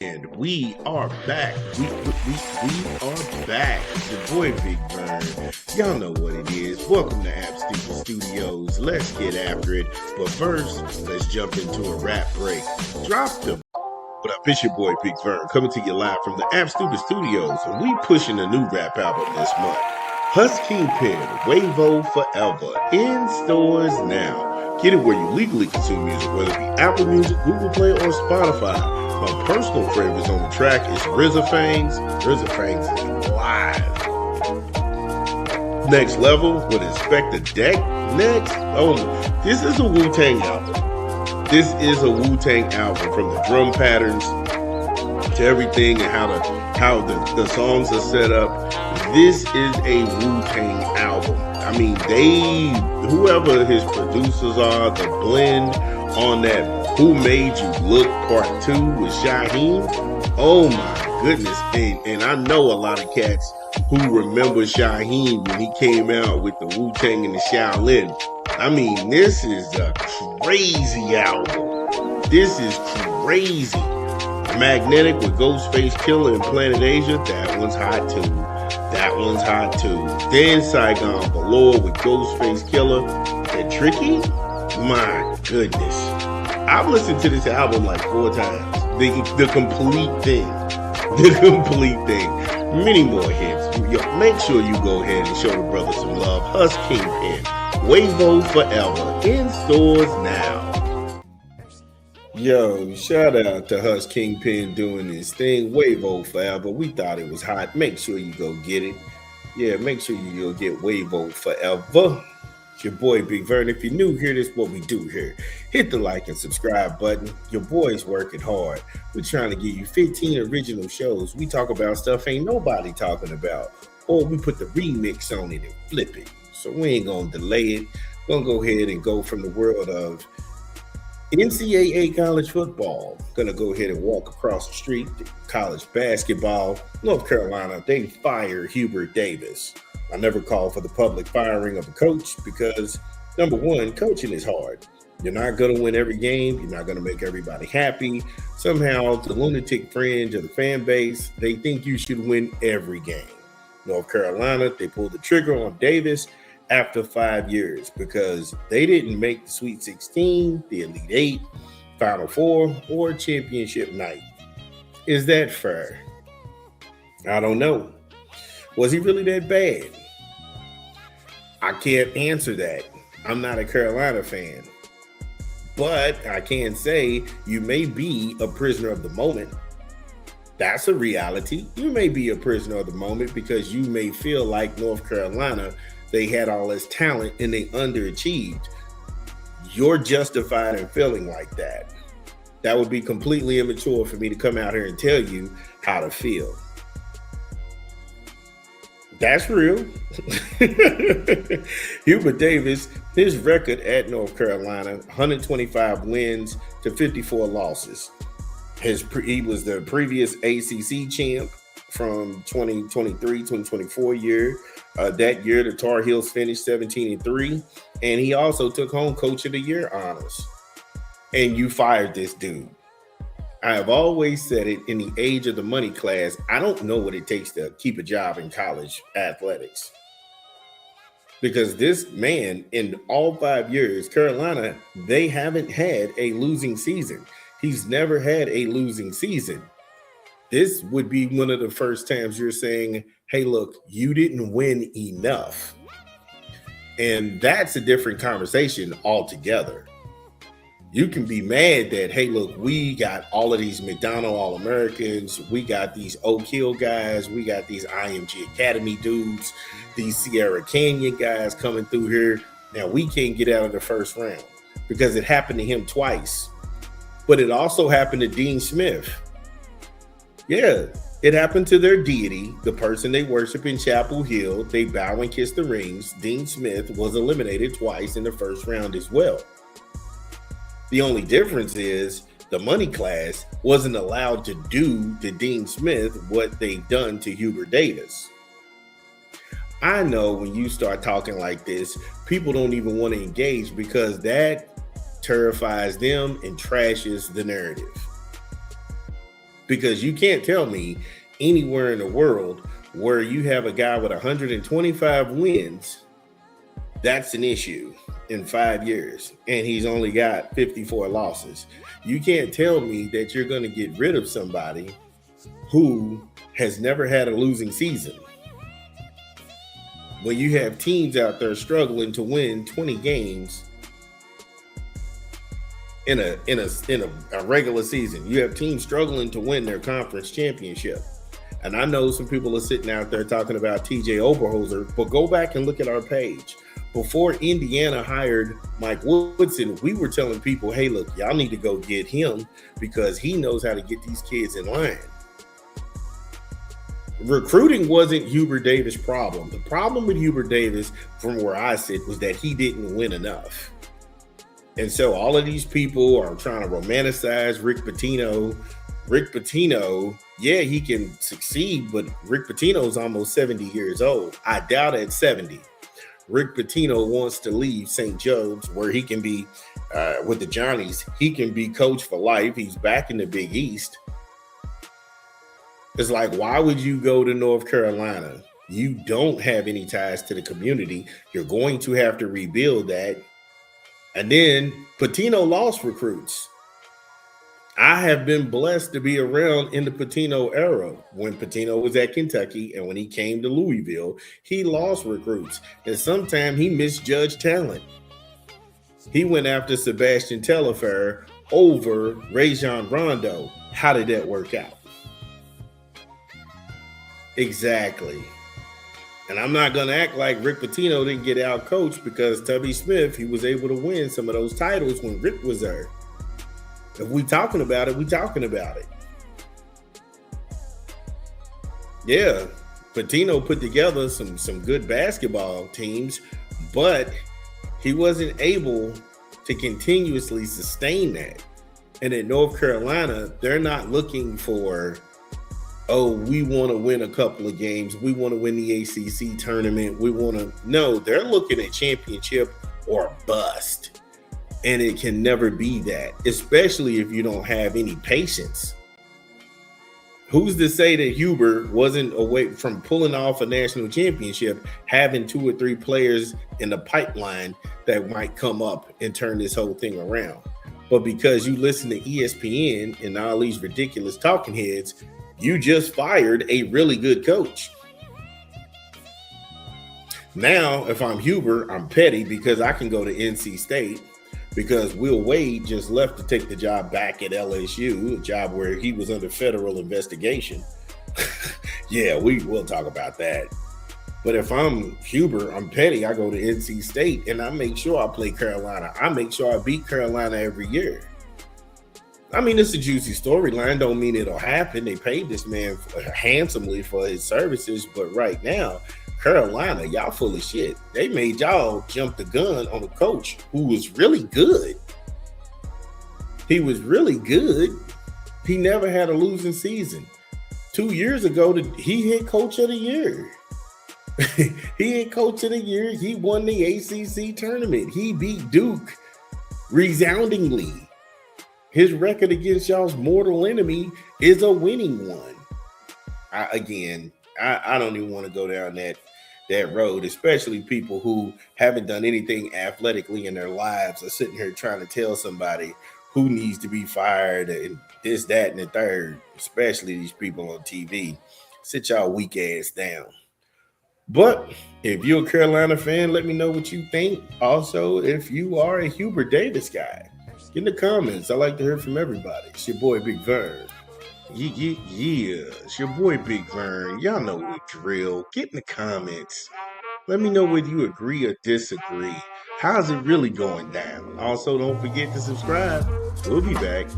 And we are back. We are back. It's your boy Big Vern. Y'all know what it is. Welcome to App Stupid Studios. Let's get after it. But first, let's jump into a rap break. Drop the What up? It's your boy Big Vern coming to you live from the App Stupid Studios, and we pushing a new rap album this month. Husk Kingpin, Wavo Forever, in stores now. Get it where you legally consume music, whether it be Apple Music, Google Play, or Spotify. My personal favorites on the track is RZA Fangs. RZA Fangs is live. Next Level with Inspector Deck. Next, this is a Wu-Tang album. This is a Wu-Tang album, from the drum patterns to everything and how the songs are set up. This is a Wu-Tang album. I mean, whoever his producers are, the blend on that Who Made You Look Part 2 with Shaheem. Oh my goodness. And I know a lot of cats who remember Shaheem when he came out with the Wu-Tang and the Shaolin. I mean, this is a crazy album. This is crazy. Magnetic with Ghostface Killer and Planet Asia. That one's hot too. Then Saigon Galore with Ghostface Killer. And Tricky? My goodness. I've listened to this album like 4 times. The complete thing. Many more hits. Make sure you go ahead and show the brother some love. Husk Kingpin, Wavo Forever, in stores now. Yo, shout out to Husk Kingpin doing his thing. Wavo Forever. We thought it was hot. Make sure you go get it. Yeah, make sure you go get Wavo Forever. It's your boy Big Vern. If you're new here, this is what we do here. Hit the like and subscribe button. Your boy's working hard. We're trying to give you 15 original shows. We talk about stuff ain't nobody talking about. Or we put the remix on it and flip it. So we ain't going to delay it. We're going to go ahead and go from the world of NCAA college football. Gonna go ahead and walk across the street to college basketball. North Carolina, they fire Hubert Davis. I never call for the public firing of a coach because, number one, coaching is hard. You're not going to win every game. You're not going to make everybody happy. Somehow, the lunatic fringe of the fan base, they think you should win every game. North Carolina, they pulled the trigger on Davis after 5 years because they didn't make the Sweet 16, the Elite 8, Final Four, or Championship night. Is that fair? I don't know. Was he really that bad? I can't answer that. I'm not a Carolina fan. But I can say you may be a prisoner of the moment. That's a reality. You may be a prisoner of the moment because you may feel like North Carolina, they had all this talent and they underachieved. You're justified in feeling like that. That would be completely immature for me to come out here and tell you how to feel. That's real. Hubert Davis, his record at North Carolina, 125 wins to 54 losses. He was the previous ACC champ from 2023-2024 year. That year, the Tar Heels finished 17-3, and he also took home Coach of the Year honors. And you fired this dude. I have always said it, in the age of the money class, I don't know what it takes to keep a job in college athletics. Because this man, in all 5 years, Carolina, they haven't had a losing season. He's never had a losing season. This would be one of the first times you're saying, hey, look, you didn't win enough. And that's a different conversation altogether. You can be mad that, hey, look, we got all of these McDonald All-Americans. We got these Oak Hill guys. We got these IMG Academy dudes, these Sierra Canyon guys coming through here. Now, we can't get out of the first round because it happened to him twice. But it also happened to Dean Smith. Yeah, it happened to their deity, the person they worship in Chapel Hill. They bow and kiss the rings. Dean Smith was eliminated twice in the first round as well. The only difference is the money class wasn't allowed to do to Dean Smith what they've done to Hubert Davis. I know when you start talking like this, people don't even want to engage because that terrifies them and trashes the narrative. Because you can't tell me anywhere in the world where you have a guy with 125 wins, that's an issue in 5 years, and he's only got 54 losses. You can't tell me that you're going to get rid of somebody who has never had a losing season when you have teams out there struggling to win 20 games in a regular season. You have teams struggling to win their conference championship. And I know some people are sitting out there talking about TJ Oberholzer, but go back and look at our page. Before Indiana hired Mike Woodson, we were telling people, hey, look, y'all need to go get him because he knows how to get these kids in line. Recruiting wasn't Hubert Davis' problem. The problem with Hubert Davis, from where I sit, was that he didn't win enough. And so all of these people are trying to romanticize Rick Pitino. Rick Pitino, yeah, he can succeed, but Rick Pitino's almost 70 years old. I doubt at 70. Rick Pitino wants to leave St. Joe's where he can be, with the Johnnies, he can be coach for life. He's back in the Big East. It's like, why would you go to North Carolina? You don't have any ties to the community. You're going to have to rebuild that. And then Pitino lost recruits. I have been blessed to be around in the Pitino era. When Pitino was at Kentucky and when he came to Louisville, he lost recruits. And sometimes he misjudged talent. He went after Sebastian Telfair over Rajon Rondo. How did that work out? Exactly. And I'm not going to act like Rick Pitino didn't get out coached because Tubby Smith, he was able to win some of those titles when Rick was there. If we talking about it, we talking about it. Yeah, Pitino put together some good basketball teams, but he wasn't able to continuously sustain that. And in North Carolina, they're not looking for, oh, we want to win a couple of games. We want to win the ACC tournament. No, they're looking at championship or bust. And it can never be that, especially if you don't have any patience. Who's to say that Hubert wasn't away from pulling off a national championship, having 2 or 3 players in the pipeline that might come up and turn this whole thing around? But because you listen to ESPN and all these ridiculous talking heads, you just fired a really good coach. Now, if I'm Hubert, I'm petty because I can go to NC State because Will Wade just left to take the job back at LSU, a job where he was under federal investigation. Yeah, we'll talk about that. But if I'm Hubert, I'm petty. I go to NC State and I make sure I play Carolina. I make sure I beat Carolina every year. I mean, it's a juicy storyline. Don't mean it'll happen. They paid this man handsomely for his services. But right now, Carolina, y'all full of shit. They made y'all jump the gun on a coach who was really good. He was really good. He never had a losing season. 2 years ago, he hit coach of the year. He hit coach of the year. He won the ACC tournament. He beat Duke resoundingly. His record against y'all's mortal enemy is a winning one. I don't even want to go down that road, especially people who haven't done anything athletically in their lives are sitting here trying to tell somebody who needs to be fired and this, that, and the third, especially these people on TV. Sit y'all weak ass down. But if you're a Carolina fan, let me know what you think. Also, if you are a Hubert Davis guy, get in the comments. I like to hear from everybody. It's your boy, Big Vern. Yeah, it's your boy, Big Vern. Y'all know the drill. Get in the comments. Let me know whether you agree or disagree. How's it really going down? Also, don't forget to subscribe. We'll be back.